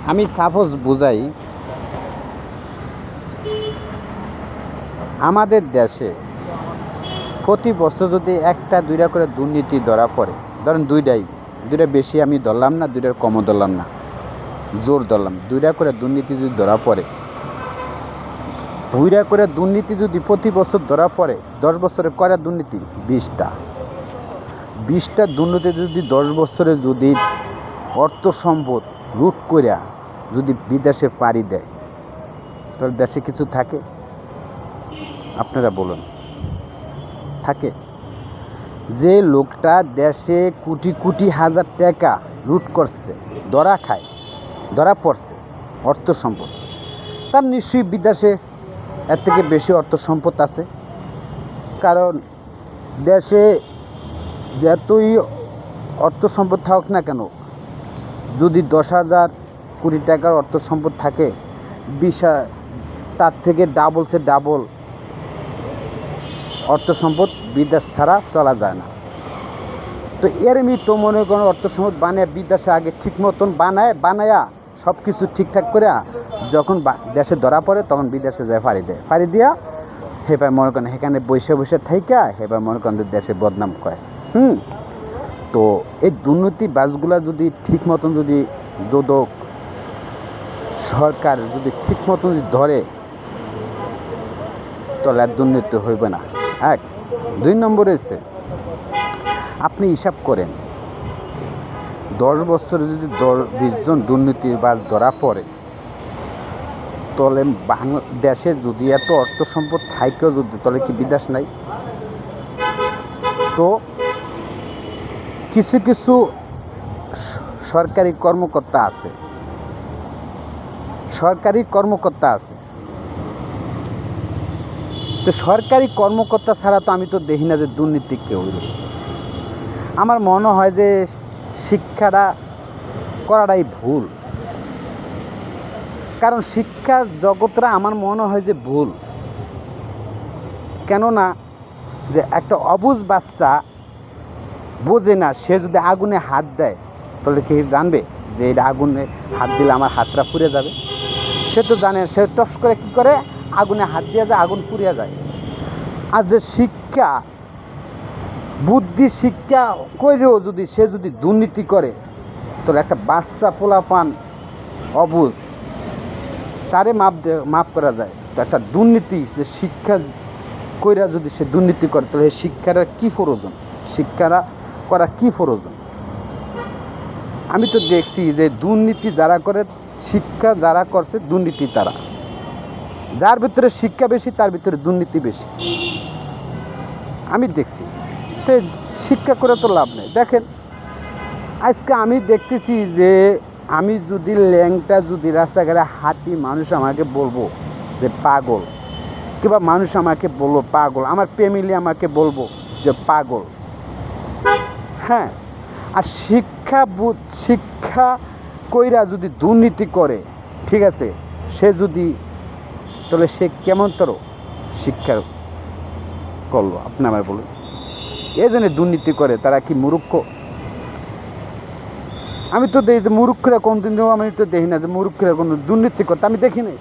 আমি সাপোজ বুঝাই, আমাদের দেশে প্রতি বছর যদি একটা দুইটা করে দুর্নীতি ধরা পড়ে, ধরেন দুইটা বেশি আমি ধরলাম না, দুইটার কমও ধরলাম না, জোর ধরলাম, দুইটা করে দুর্নীতি যদি ধরা পড়ে, দুইটা করে দুর্নীতি যদি প্রতি বছর ধরা পড়ে, 10 বছরে করে দুর্নীতি 20টা দুর্নীতি যদি 10 বছরে যদি অর্থ সম্পদ লুট করিয়া যদি বিদেশে পাড়ি দেয়, তাহলে দেশে কিছু থাকে? আপনারা বলুন, থাকে? যে লোকটা দেশে কোটি কোটি হাজার টাকা লুট করছে, ধরা পড়ছে অর্থ সম্পদ, তার নিশ্চয়ই বিদেশে এর থেকে বেশি অর্থ সম্পদ আছে। কারণ দেশে যতই অর্থ সম্পদ থাকুক না কেন, যদি 10,000 কোটি টাকার অর্থ সম্পদ থাকে, তার থেকে ডাবল অর্থ সম্পদ বিদেশ ছাড়া চলা যায় না। তো এরমই তো মনে করেন অর্থ সম্পদ বানিয়ে বিদেশে আগে ঠিক মতন বানায়া সব কিছু ঠিকঠাক করে যখন দেশে ধরা পড়ে, তখন বিদেশে যায় ফাড়ি দিয়া হেবার মনে করেন সেখানে বসে থাইকা হেবার মনে করেন দেশে বদনাম করে। তো এই দুর্নীতি বাসগুলা যদি ঠিক মতন যদি দুদক সরকার যদি ঠিক মতন যদি ধরে, তাহলে আর দুর্নীতি হইবে না। 2 নম্বরে হচ্ছে, আপনি হিসাব করেন 10 বছরে যদি 20 জন দুর্নীতিবাজ ধরা পড়ে, তাহলে দেশে যদি এত অর্থ সম্পদ থাকেও যদি, তাহলে কি বিদেশ নাই? তো কিছু সরকারি কর্মকর্তা আছে, তো সরকারি কর্মকর্তা ছাড়া তো আমি তো দেখি না যে দুর্নীতি কেউ। আমার মনে হয় যে শিক্ষাটা করাটাই ভুল, কারণ শিক্ষা জগৎটা আমার মনে হয় যে ভুল। কেননা যে একটা অবুঝ বাচ্চা বোঝে না, সে যদি আগুনে হাত দেয়, তাহলে কি জানবে যে এটা আগুনে হাত দিলে আমার হাতটা পুড়ে যাবে? সে তো জানে, সে টস করে কি করে আগুনে হাত দিয়ে যায়, আগুন পুড়িয়ে যায়। আর যে বুদ্ধি শিক্ষা করেও যদি সে যদি দুর্নীতি করে, তাহলে একটা বাচ্চা পোলাপান অবুঝ তারে মাপ করা যায়। তো একটা দুর্নীতি যে শিক্ষা কইরা যদি সে দুর্নীতি করে, তাহলে শিক্ষাটা কি প্রয়োজন? শিক্ষাটা করা কি প্রয়োজন? আমি তো দেখছি যে দুর্নীতি যারা করে, শিক্ষা যারা করছে দুর্নীতি তারা, যার ভিতরে শিক্ষা বেশি তার ভিতরে দুর্নীতি বেশি, আমি দেখছি। তো শিক্ষা করে তো লাভ নেই। দেখেন আজকে আমি দেখতেছি যে আমি যদি ল্যাংটা যদি রাস্তাঘাটে হাঁটি, মানুষ আমাকে বলবো যে পাগল, কিংবা মানুষ আমাকে বলবো পাগল, আমার ফ্যামিলি আমাকে বলবো যে পাগল। আর শিক্ষা কইরা যদি দুর্নীতি করে, ঠিক আছে, সে যদি, তাহলে সে কেমন তর শিক্ষা করলো? আপনি আমায় বলুন। এই জন্য দুর্নীতি করে তারা কি মূর্খ? আমি তো দেখি যে মূর্খরা কোনদিনও আমি তো দেখি না যে মূর্খরা কোনো দুর্নীতি করতে, আমি দেখি নাই।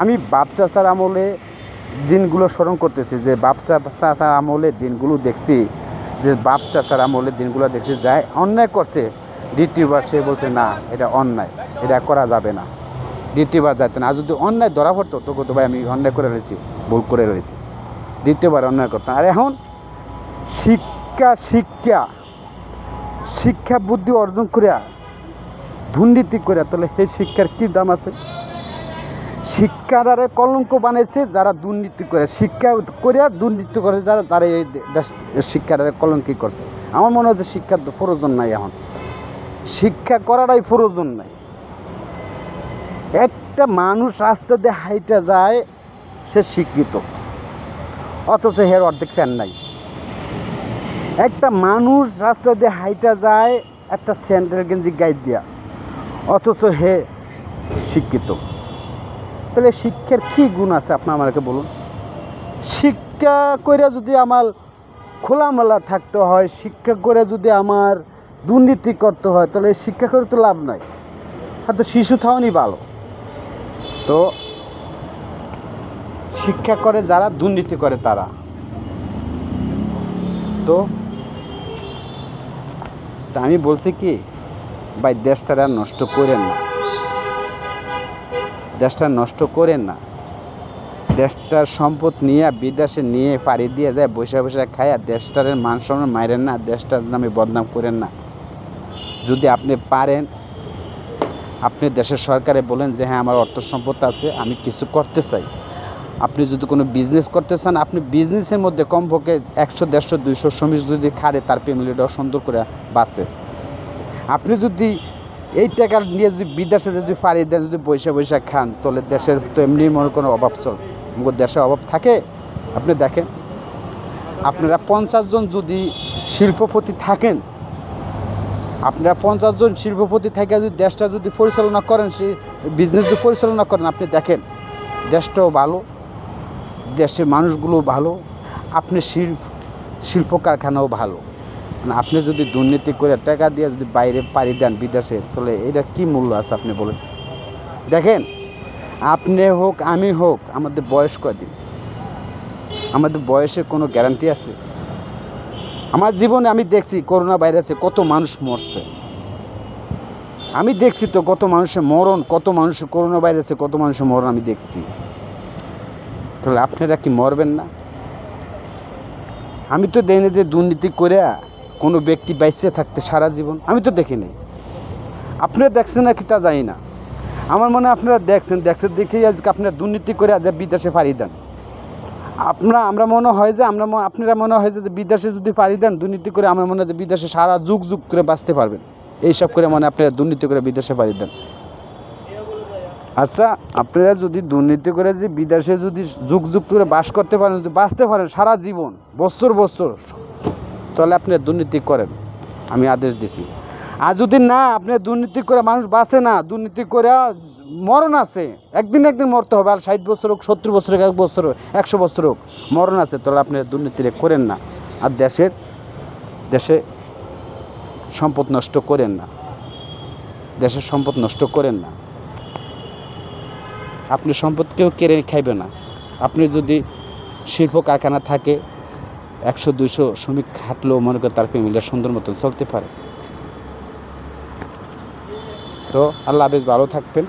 আমি বাপ চাচার আমলে দিনগুলো স্মরণ করতেছি, যে বাপ চাচার আমলে দিনগুলো দেখছি, যে বাপ চাচার আমলে দিনগুলো দেখছি, যায় অন্যায় করছে, দ্বিতীয়বার সে বলছে না এটা অন্যায়, এটা করা যাবে না, দ্বিতীয়বার যাইতে না। আর যদি অন্যায় ধরা পড়তো, তো কত ভাই আমি অন্যায় করে রয়েছি, ভুল করে রয়েছি, দ্বিতীয়বার অন্যায় করতাম। আর এখন শিক্ষা বুদ্ধি অর্জন করিয়া দুর্নীতি করিয়া, তাহলে সেই শিক্ষার কি দাম আছে? শিক্ষারে কলঙ্ক বানাইছে যারা দুর্নীতি করে, শিক্ষা করিয়া দুর্নীতি করে যারা, তারা এই শিক্ষারে কলঙ্কি করছে। আমার মনে হয় যে শিক্ষার প্রয়োজন নাই, এখন শিক্ষা করাটাই প্রয়োজন নাই। একটা মানুষ রাস্তা দিয়ে হাইটা যায়, সে শিক্ষিত, অথচ হের অর্ধেক ফ্যান নাই। একটা মানুষ রাস্তা দিয়ে হাইটা যায় একটা স্যান্ডেল গেঞ্জি গায়ে দিয়া, অথচ হে শিক্ষিত। তাহলে শিক্ষার কি গুণ আছে আপনি আমাকে বলুন? শিক্ষা করে যদি আমার খোলামেলা থাকতে হয়, শিক্ষা করে যদি আমার দুর্নীতি করতে হয়, তাহলে শিক্ষা করে তো লাভ নাই। হয়তো শিশু থাওয়ানি ভালো। তো শিক্ষা করে যারা, দুর্নীতি করে তারা। তো আমি বলছি কি ভাই, দেশটার আর নষ্ট করেন না, দেশটা নষ্ট করেন না। দেশটার সম্পদ নিয়ে বিদেশে নিয়ে পাড়ি দিয়ে যায়, বসে বসে খায়া দেশটার মান সম্মান মাইরেন না, দেশটার নামে বদনাম করেন না। যদি আপনি পারেন, আপনি দেশের সরকারে বলেন যে হ্যাঁ আমার অর্থ সম্পদ আছে, আমি কিছু করতে চাই। আপনি যদি কোনো বিজনেস করতে চান, আপনি বিজনেসের মধ্যে কমপক্ষে 100, 150, 200 শ্রমিক যদি খাড়ে, তার ফ্যামিলিটাও সুন্দর করে বাঁচে। আপনি যদি এই টাকা নিয়ে যদি বিদেশে যদি পাড়ি দেন, যদি পয়সা পয়সা খান, তাহলে দেশের তো এমনি মনে কোনো অভাব চল, দেশে অভাব থাকে। আপনি দেখেন, আপনারা 50 জন যদি শিল্পপতি থাকেন, আপনারা 50 জন শিল্পপতি থেকে যদি দেশটা যদি পরিচালনা করেন, সেই বিজনেস যদি পরিচালনা করেন, আপনি দেখেন দেশটাও ভালো, দেশের মানুষগুলো ভালো, আপনি শিল্প কারখানাও ভালো। মানে আপনি যদি দুর্নীতি করে টাকা দিয়ে যদি বাইরে পাড়ি দেন বিদেশে, তাহলে এটা কি মূল্য আছে আপনি বলেন? দেখেন, আপনি হোক আমি হোক, আমাদের বয়স কদিন? আমাদের বয়সের কোনো গ্যারান্টি আছে? আমার জীবনে আমি দেখছি করোনা ভাইরাসে কত মানুষ মরছে, আমি দেখছি তো কত মানুষের মরণ, কত মানুষের করোনা ভাইরাসে কত মানুষের মরণ আমি দেখছি। তাহলে আপনারা কি মরবেন না? আমি তো দেখিনি যে দুর্নীতি করে কোনো ব্যক্তি বেঁচে থাকতে সারা জীবন, আমি তো দেখিনি। আপনারা দেখছেন না কি তা জানি না, আমার মনে হয় আপনারা দেখছেন দেখেই আজকে আপনারা দুর্নীতি করে বিদেশে পাড়ি দেন। আমরা মনে হয় যে আপনারা মনে হয় যে বিদেশে যদি পাড়ি দেন দুর্নীতি করে, আমার মনে হয় যে বিদেশে সারা যুগ যুগ করে বাঁচতে পারবেন, এইসব করে মনে আপনারা দুর্নীতি করে বিদেশে পাড়ি দেন। আচ্ছা, আপনারা যদি দুর্নীতি করে যে বিদেশে যদি যুগ যুগ করে বাস করতে পারেন, যদি বাঁচতে পারেন সারা জীবন, বছর বছর, তাহলে আপনি দুর্নীতি করেন, আমি আদেশ দিছি। আর যদি না, আপনি দুর্নীতি করে মানুষ বাঁচে না, দুর্নীতি করে মরণ আছে, একদিন একদিন মরতে হবে, আর 60 বছর হোক, 70 বছর হোক, 1 বছর হোক, 100 বছর হোক, মরণ আছে, তাহলে আপনি দুর্নীতি করেন না। আর দেশে সম্পদ নষ্ট করেন না, দেশের সম্পদ নষ্ট করেন না। আপনি সম্পদ কেউ কেড়ে খাইবে না। আপনি যদি শিল্প কারখানা থাকে, 100, 200 শ্রমিক খাটলেও মনে করে তার ফ্যামিলি সুন্দর মতন চলতে পারে। তো আল্লাহ হাফেজ, ভালো থাকবেন।